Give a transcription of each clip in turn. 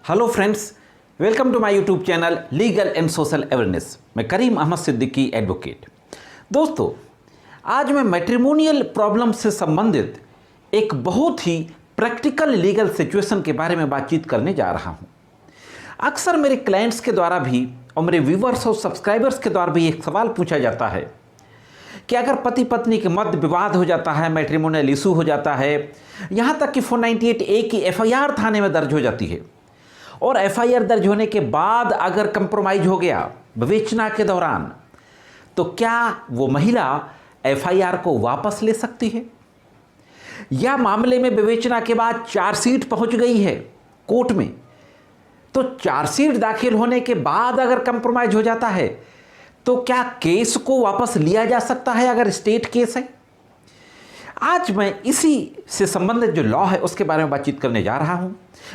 Hello friends, welcome to my YouTube channel legal and social awareness. मैं Karim Ahmad Siddiqui advocate. दोस्तों, आज मैं मैट्रिमोनियल प्रॉब्लम से संबंधित एक बहुत ही प्रैक्टिकल लीगल सिचुएशन के बारे में बातचीत करने जा रहा हूं। अक्सर मेरे क्लाइंट्स के द्वारा भी और मेरे व्यूवर्स और सब्सक्राइबर्स के द्वारा भी एक सवाल पूछा जाता है कि अगर पति पत्नी के मध्य विवाद हो जाता है, मैट्रिमोनियल इशू हो जाता है, यहाँ तक कि 498A की FIR थाने में दर्ज हो जाती है और FIR दर्ज होने के बाद अगर कंप्रोमाइज हो गया विवेचना के दौरान, तो क्या वो महिला FIR को वापस ले सकती है? या मामले में विवेचना के बाद चार्जशीट पहुंच गई है कोर्ट में, तो चार्जशीट दाखिल होने के बाद अगर कंप्रोमाइज हो जाता है तो क्या केस को वापस लिया जा सकता है अगर स्टेट केस है? आज मैं इसी से संबंधित जो लॉ है उसके बारे में बातचीत करने जा रहा हूं।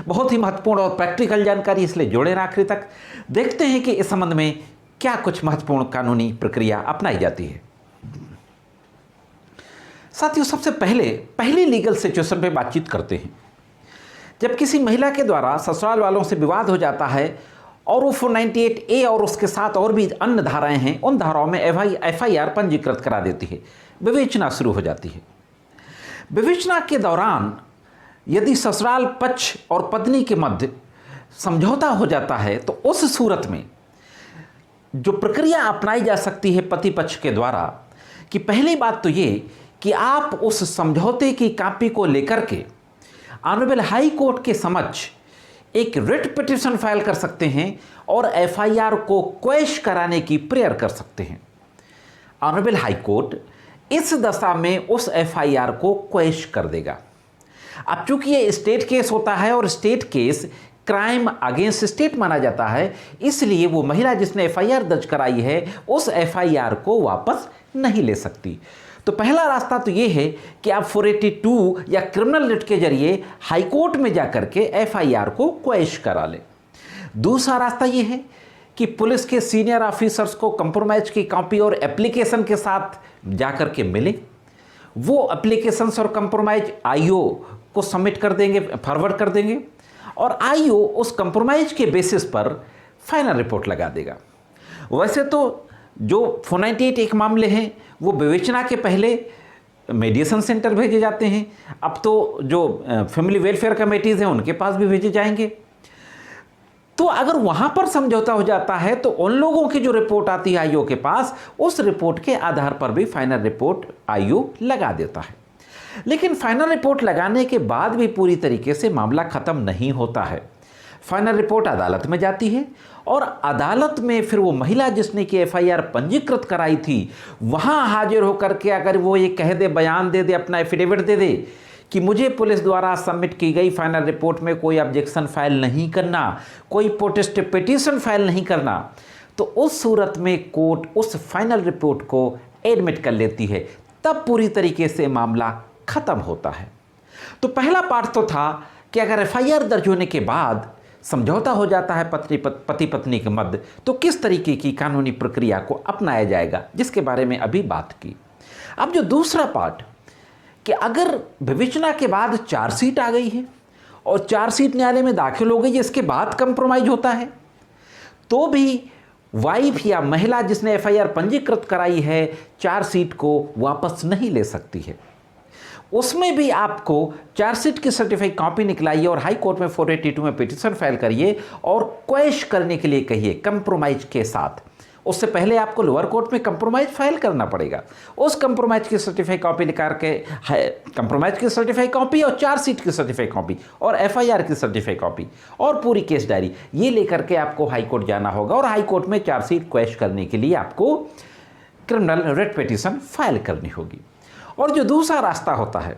बहुत ही महत्वपूर्ण और प्रैक्टिकल जानकारी, इसलिए जुड़े रहें आखिर तक। देखते हैं कि इस संबंध में क्या कुछ महत्वपूर्ण कानूनी प्रक्रिया अपनाई जाती है। साथियों, सबसे पहले लीगल सिचुएशन पे बातचीत करते हैं। जब किसी महिला के द्वारा ससुराल वालों से विवाद हो जाता है और वो 498A और उसके साथ और भी अन्य धाराएं हैं, उन धाराओं में FIR पंजीकृत करा देती है, विवेचना शुरू हो जाती है। विवेचना के दौरान यदि ससुराल पक्ष और पत्नी के मध्य समझौता हो जाता है तो उस सूरत में जो प्रक्रिया अपनाई जा सकती है पति पक्ष के द्वारा, कि पहली बात तो ये कि आप उस समझौते की कॉपी को लेकर के ऑनरेबल हाई कोर्ट के समक्ष एक रिट पिटीशन फाइल कर सकते हैं और FIR को क्वैश कराने की प्रेयर कर सकते हैं। ऑनरेबल हाई कोर्ट इस दशा में उस FIR को क्वैश कर देगा। अब चूंकि ये स्टेट केस होता है और state case crime against state माना जाता है, इसलिए वो महिला जिसने FIR दर्ज कराई है उस FIR को वापस नहीं ले सकती। तो पहला रास्ता तो ये है कि आप 482 या क्रिमिनल रिट के जरिए हाई कोर्ट में जाकर के FIR को क्वैश करा लें। दूसरा रास्ता ये है कि पुलिस के सीनियर ऑफिसर्स को कंप्रोमाइज की कॉपी और एप्लीकेशन के साथ जाकर के मिले। वो एप्लीकेशंस और कंप्रोमाइज IO को सबमिट कर देंगे, फॉरवर्ड कर देंगे और IO उस कंप्रोमाइज के बेसिस पर फाइनल रिपोर्ट लगा देगा। वैसे तो जो 498 एक मामले हैं वो विवेचना के पहले मेडिएशन सेंटर भेजे जाते हैं। अब तो जो फैमिली वेलफेयर कमेटीज़ हैं उनके पास भी भेजे जाएंगे। तो अगर वहाँ पर समझौता हो जाता है तो उन लोगों की जो रिपोर्ट आती है IO के पास, उस रिपोर्ट के आधार पर भी फाइनल रिपोर्ट IO लगा देता है। लेकिन फाइनल रिपोर्ट लगाने के बाद भी पूरी तरीके से मामला ख़त्म नहीं होता है। फाइनल रिपोर्ट अदालत में जाती है और अदालत में फिर वो महिला जिसने कि FIR पंजीकृत कराई थी वहाँ हाजिर होकर के अगर वो ये कह दे, बयान दे दे, अपना एफिडेविट दे दे कि मुझे पुलिस द्वारा सबमिट की गई फाइनल रिपोर्ट में कोई ऑब्जेक्शन फाइल नहीं करना, कोई प्रोटेस्ट पिटीशन फाइल नहीं करना, तो उस सूरत में कोर्ट उस फाइनल रिपोर्ट को एडमिट कर लेती है। तब पूरी तरीके से मामला ख़त्म होता है। तो पहला पार्ट तो था कि अगर FIR दर्ज होने के बाद समझौता हो जाता है पति पत्नी के मध्य, तो किस तरीके की कानूनी प्रक्रिया को अपनाया जाएगा, जिसके बारे में अभी बात की। अब जो दूसरा पार्ट कि अगर विवेचना के बाद चार्जशीट आ गई है और चार्जशीट न्यायालय में दाखिल हो गई है, इसके बाद कंप्रोमाइज होता है, तो भी वाइफ या महिला जिसने FIR पंजीकृत कराई है चार्जशीट को वापस नहीं ले सकती है। उसमें भी आपको चार्जशीट की सर्टिफाइड कॉपी निकलाइए और हाई कोर्ट में 482 में पिटीशन फाइल करिए और क्वैश करने के लिए कहिए कंप्रोमाइज के साथ। उससे पहले आपको लोअर कोर्ट में कंप्रोमाइज फाइल करना पड़ेगा। उस कंप्रोमाइज की सर्टिफाइड कॉपी निकाल के कंप्रोमाइज की सर्टिफाइड कॉपी और चार्जशीट की सर्टिफाइड कॉपी और FIR की सर्टिफाइड कॉपी और पूरी केस डायरी, ये लेकर के आपको हाई कोर्ट जाना होगा और हाई कोर्ट में चार्जशीट क्वैश करने के लिए आपको क्रिमिनल रिट पिटीशन फाइल करनी होगी। और जो दूसरा रास्ता होता है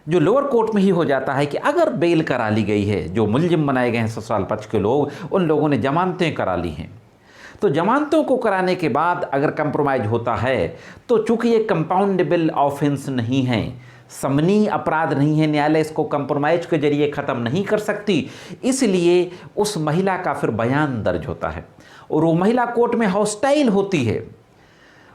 जो लोअर कोर्ट में ही हो जाता है कि अगर बेल करा ली गई है, जो मुलजिम बनाए गए हैं ससुराल पक्ष के लोग, उन लोगों ने जमानतें करा ली हैं, तो जमानतों को कराने के बाद अगर कंप्रोमाइज होता है तो चूंकि ये कंपाउंडेबल ऑफेंस नहीं है, समनी अपराध नहीं है, न्यायालय इसको कंप्रोमाइज के जरिए ख़त्म नहीं कर सकती, इसलिए उस महिला का फिर बयान दर्ज होता है और वो महिला कोर्ट में हॉस्टाइल होती है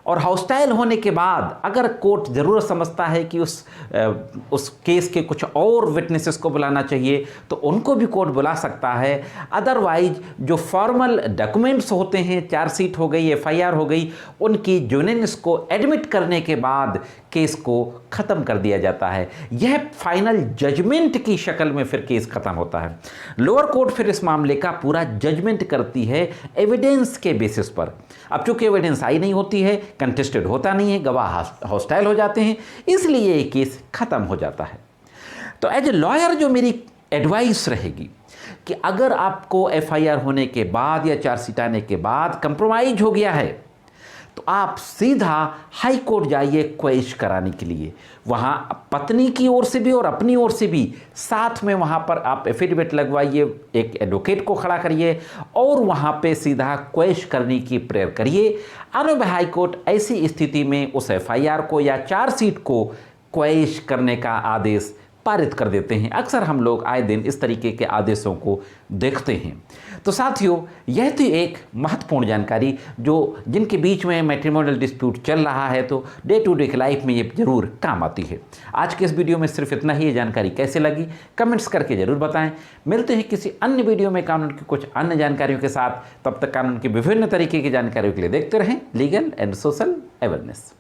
और हॉस्टाइल होने के बाद अगर कोर्ट ज़रूरत समझता है कि उस केस के कुछ और विटनेसेस को बुलाना चाहिए तो उनको भी कोर्ट बुला सकता है। अदरवाइज जो फॉर्मल डॉक्यूमेंट्स होते हैं, चार्जशीट हो गई, एफआईआर हो गई, उनकी जुनेंस को एडमिट करने के बाद केस को ख़त्म कर दिया जाता है। यह फाइनल जजमेंट की शक्ल में फिर केस ख़त्म होता है। लोअर कोर्ट फिर इस मामले का पूरा जजमेंट करती है एविडेंस के बेसिस पर। अब चूंकि एविडेंस आई नहीं होती है, कंटेस्टेड होता नहीं है, गवाह हॉस्टाइल हो जाते हैं, इसलिए ये केस ख़त्म हो जाता है। तो एज ए लॉयर जो मेरी एडवाइस रहेगी कि अगर आपको एफआईआर होने के बाद या चार्जशीट आने के बाद कंप्रोमाइज हो गया है तो आप सीधा हाई कोर्ट जाइए क्वेश कराने के लिए। वहाँ पत्नी की ओर से भी और अपनी ओर से भी साथ में वहाँ पर आप एफिडेविट लगवाइए, एक एडवोकेट को खड़ा करिए और वहाँ पे सीधा क्वेश करने की प्रेयर करिए। ऑनरेबल हाई कोर्ट ऐसी स्थिति में उस एफआईआर को या चार्जशीट को क्वेश करने का आदेश पारित कर देते हैं। अक्सर हम लोग आए दिन इस तरीके के आदेशों को देखते हैं। तो साथियों, यह थी एक महत्वपूर्ण जानकारी जो जिनके बीच में मैट्रिमोनियल डिस्प्यूट चल रहा है तो डे टू डे लाइफ में ये जरूर काम आती है। आज के इस वीडियो में सिर्फ इतना ही। ये जानकारी कैसे लगी कमेंट्स करके जरूर बताएं। मिलते हैं किसी अन्य वीडियो में कानून की कुछ अन्य जानकारियों के साथ। तब तक कानून की विभिन्न तरीके की जानकारियों के लिए देखते रहें लीगल एंड सोशल अवेयरनेस।